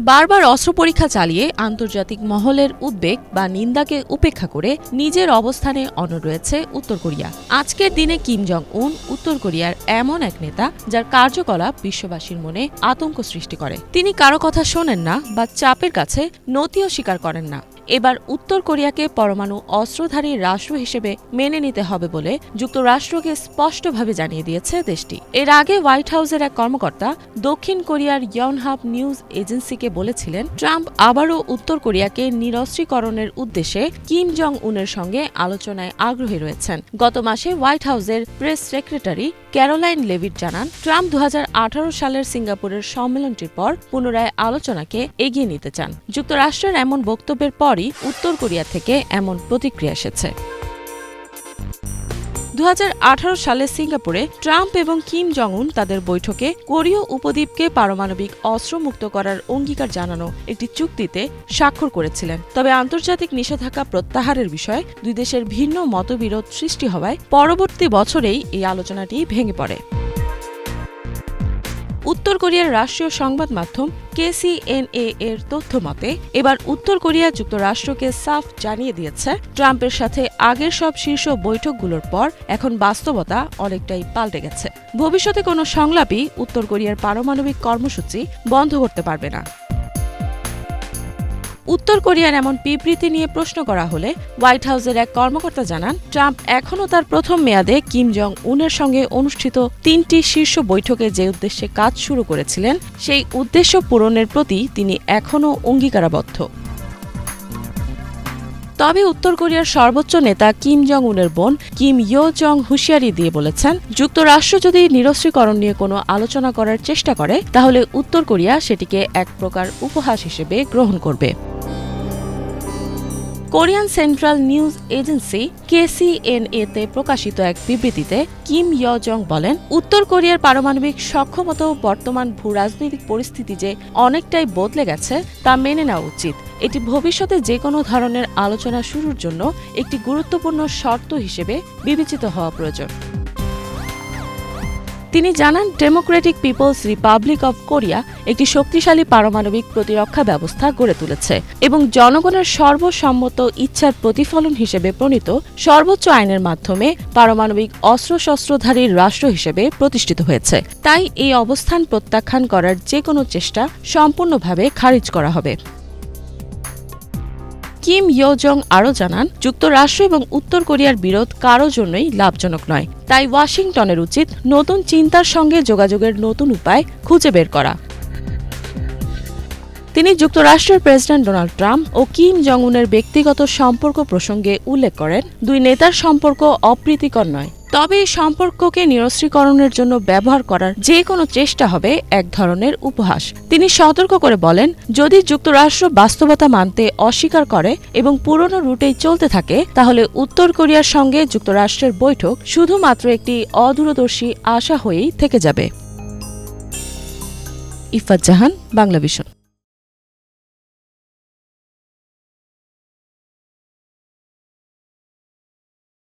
বারবার অস্ত্র পরীক্ষা চালিয়ে আন্তর্জাতিক মহলের উদ্বেগ বা নিন্দাকে উপেক্ষা করে নিজের অবস্থানে অনড় রয়েছে উত্তর কোরিয়া। আজকের দিনে কিম জং উন উত্তর কোরিয়ার এমন এক নেতা যার কার্যকলাপ বিশ্ববাসীর মনে আতঙ্ক সৃষ্টি করে। তিনি কারো কথা শোনেন না বা চাপের কাছে নতিও স্বীকার করেন না। এবার উত্তর কোরিয়াকে পরমাণু অস্ত্রধারী রাষ্ট্র হিসেবে মেনে নিতে হবে বলে যুক্তরাষ্ট্রকে স্পষ্টভাবে জানিয়ে দিয়েছে দেশটি। এর আগে হোয়াইট হাউসের এক কর্মকর্তা দক্ষিণ কোরিয়ার ইয়নহাপ নিউজ এজেন্সিকে বলেছিলেন, ট্রাম্প আবারও উত্তর কোরিয়াকে নিরস্ত্রীকরণের উদ্দেশ্যে কিম জং উনের সঙ্গে আলোচনায় আগ্রহী রয়েছেন। গত মাসে হোয়াইট হাউসের প্রেস সেক্রেটারি ক্যারোলাইন লেভিট জানান, ট্রাম্প 2018 সালের সিঙ্গাপুরের সম্মেলনটির পর পুনরায় আলোচনাকে এগিয়ে নিতে চান। যুক্তরাষ্ট্রের এমন বক্তব্যের পরই উত্তর কোরিয়া থেকে এমন প্রতিক্রিয়া এসেছে। 2018 সালে সিঙ্গাপুরে ট্রাম্প এবং কিম জং উন তাদের বৈঠকে কোরীয় উপদ্বীপকে পারমাণবিক অস্ত্রমুক্ত করার অঙ্গীকার জানানো একটি চুক্তিতে স্বাক্ষর করেছিলেন। তবে আন্তর্জাতিক নিষেধাজ্ঞা প্রত্যাহারের বিষয়ে দুই দেশের ভিন্ন মতবিরোধ সৃষ্টি হওয়ায় পরবর্তী বছরেই এই আলোচনাটি ভেঙে পড়ে। উত্তর কোরিয়ার রাষ্ট্রীয় সংবাদ মাধ্যম KCNA এর তথ্য মতে এবার উত্তর কোরিয়া যুক্তরাষ্ট্রকে সাফ জানিয়ে দিয়েছে, ট্রাম্পের সাথে আগের সব শীর্ষ বৈঠকগুলোর পর এখন বাস্তবতা অনেকটাই পাল্টে গেছে। ভবিষ্যতে কোনো সংলাপই উত্তর কোরিয়ার পারমাণবিক কর্মসূচি বন্ধ করতে পারবে না। উত্তর কোরিয়ার এমন বিবৃতি নিয়ে প্রশ্ন করা হলে হোয়াইট হাউসের এক কর্মকর্তা জানান, ট্রাম্প এখনও তার প্রথম মেয়াদে কিম জং উনের সঙ্গে অনুষ্ঠিত 3টি শীর্ষ বৈঠকে যে উদ্দেশ্যে কাজ শুরু করেছিলেন সেই উদ্দেশ্য পূরণের প্রতি তিনি এখনও অঙ্গীকারাবদ্ধ। তবে উত্তর কোরিয়ার সর্বোচ্চ নেতা কিম জং উনের বোন কিম ইয়ো জং হুঁশিয়ারি দিয়ে বলেছেন, যুক্তরাষ্ট্র যদি নিরস্ত্রীকরণ নিয়ে কোনো আলোচনা করার চেষ্টা করে তাহলে উত্তর কোরিয়া সেটিকে এক প্রকার উপহাস হিসেবে গ্রহণ করবে। কোরিয়ান সেন্ট্রাল নিউজ এজেন্সি KCNA-তে প্রকাশিত এক বিবৃতিতে কিম ইয়ো জং বলেন, উত্তর কোরিয়ার পারমাণবিক সক্ষমতা ও বর্তমান ভূরাজনৈতিক পরিস্থিতি যে অনেকটাই বদলে গেছে তা মেনে নেওয়া উচিত। এটি ভবিষ্যতে যে কোনো ধরনের আলোচনা শুরুর জন্য একটি গুরুত্বপূর্ণ শর্ত হিসেবে বিবেচিত হওয়া প্রয়োজন। তিনি জানান, Democratic People's Republic of Korea একটি শক্তিশালী পারমাণবিক প্রতিরক্ষা ব্যবস্থা গড়ে তুলেছে এবং জনগণের সর্বসম্মত ইচ্ছার প্রতিফলন হিসেবে প্রণীত সর্বোচ্চ আইনের মাধ্যমে পারমাণবিক অস্ত্রশস্ত্রধারী রাষ্ট্র হিসেবে প্রতিষ্ঠিত হয়েছে। তাই এই অবস্থান প্রত্যাখ্যান করার যে কোনো চেষ্টা সম্পূর্ণভাবে খারিজ করা হবে। কিম ইয়ো জং আরও জানান, যুক্তরাষ্ট্র এবং উত্তর কোরিয়ার বিরোধ কারো জন্যই লাভজনক নয়। তাই ওয়াশিংটনের উচিত নতুন চিন্তার সঙ্গে যোগাযোগের নতুন উপায় খুঁজে বের করা। তিনি যুক্তরাষ্ট্রের প্রেসিডেন্ট ডোনাল্ড ট্রাম্প ও কিম জং উনের ব্যক্তিগত সম্পর্ক প্রসঙ্গে উল্লেখ করেন, দুই নেতার সম্পর্ক অপ্রীতিকর নয়, তবে এই সম্পর্ককে নিরস্ত্রীকরণের জন্য ব্যবহার করার যে কোনো চেষ্টা হবে এক ধরনের উপহাস। তিনি সতর্ক করে বলেন, যদি যুক্তরাষ্ট্র বাস্তবতা মানতে অস্বীকার করে এবং পুরনো রুটেই চলতে থাকে তাহলে উত্তর কোরিয়ার সঙ্গে যুক্তরাষ্ট্রের বৈঠক শুধুমাত্র একটি অদূরদর্শী আশা হয়েই থেকে যাবে। ইফাত জাহান, বাংলাভিশন।